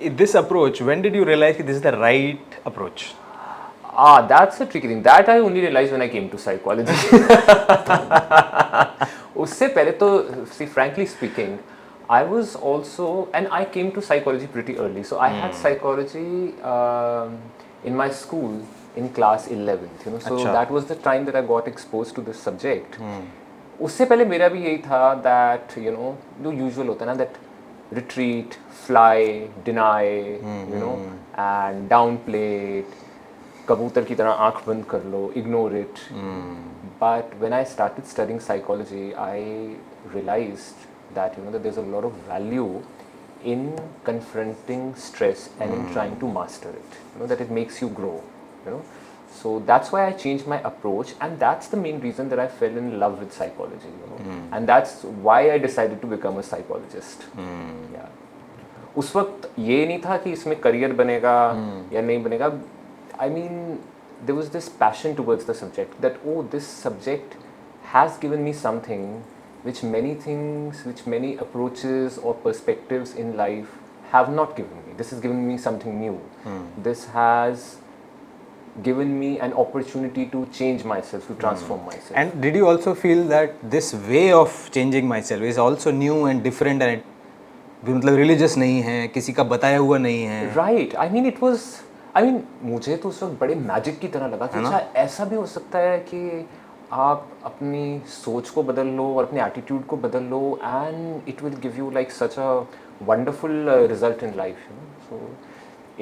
this approach, when did you realize that this is the right approach? That's a tricky thing. That I only realized when I came to psychology. उससे पहले तो, see, frankly speaking, I was also, and I came to psychology pretty early. So I had psychology in my school in class 11th. You know, so अच्छा. that was the time that I got exposed to this subject. उससे पहले मेरा भी यही था that you know जो usual होता है ना, that retreat, fly, deny, you know, and downplay it. कबूतर की तरह आँख बंद कर लो, ignore it. But when I started studying psychology, I realized that you know that there's a lot of value in confronting stress and in trying to master it. You know that it makes you grow. You know, so that's why I changed my approach, and that's the main reason that I fell in love with psychology. You know, and that's why I decided to become a psychologist. Yeah. उस वक्त ये नहीं था कि इसमें career बनेगा या नहीं बनेगा. I mean, there was this passion towards the subject that, oh, this subject has given me something which many things, which many approaches or perspectives in life have not given me. This has given me something new. This has given me an opportunity to change myself, to transform myself. And did you also feel that this way of changing myself is also new and different, and भी मतलब religious नहीं है, किसी का बताया हुआ नहीं है? Right. I mean, it was. I mean, मुझे तो उस वक्त बड़े मैजिक की तरह लगा कि अच्छा ऐसा भी हो सकता है कि आप अपनी सोच को बदल लो और अपने एटीट्यूड को बदल लो, and it will give you like such a wonderful result in life. You know, so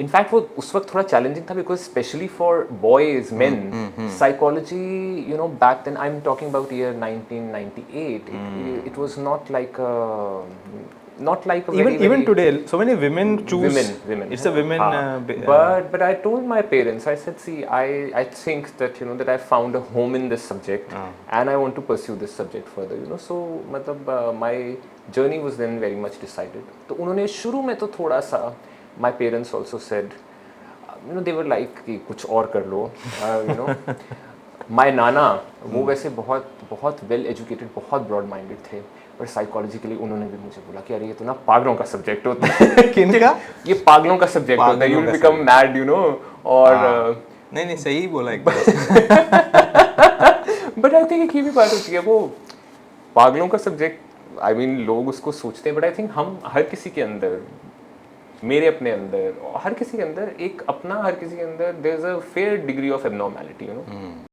in fact वो उस वक्त थोड़ा चैलेंजिंग था because specially for boys, men, psychology, you know, back then I am talking about year 1998, it was not like a Even today, so many women choose. women. It's a women. But I told my parents, I said, see, I think that you know that I found a home in this subject, and I want to pursue this subject further. You know, so मतलब my journey was then very much decided. तो उन्होंने शुरू में तो थोड़ा सा, my parents also said, you know, they were like कि कुछ और कर लो, you know. My नाना वो वैसे बहुत वेल एजुकेटेड, बहुत ब्रॉड माइंडेड थे, पर साइकोलॉजी के लिए उन्होंने भी मुझे बोला कि अरे ये तो ना पागलों का सब्जेक्ट होता है. किनका? ये पागलों का सब्जेक्ट होता है, you will become mad, you know. और नहीं सही बोला एक बट आई थिंक एक ही भी बात होती है, वो पागलों का सब्जेक्ट, आई मीन लोग उसको सोचते हैं, बट आई थिंक हम हर किसी के अंदर, मेरे अपने अंदर, हर किसी के अंदर एक अपना, हर किसी के अंदर there is a fair degree of abnormality, you no.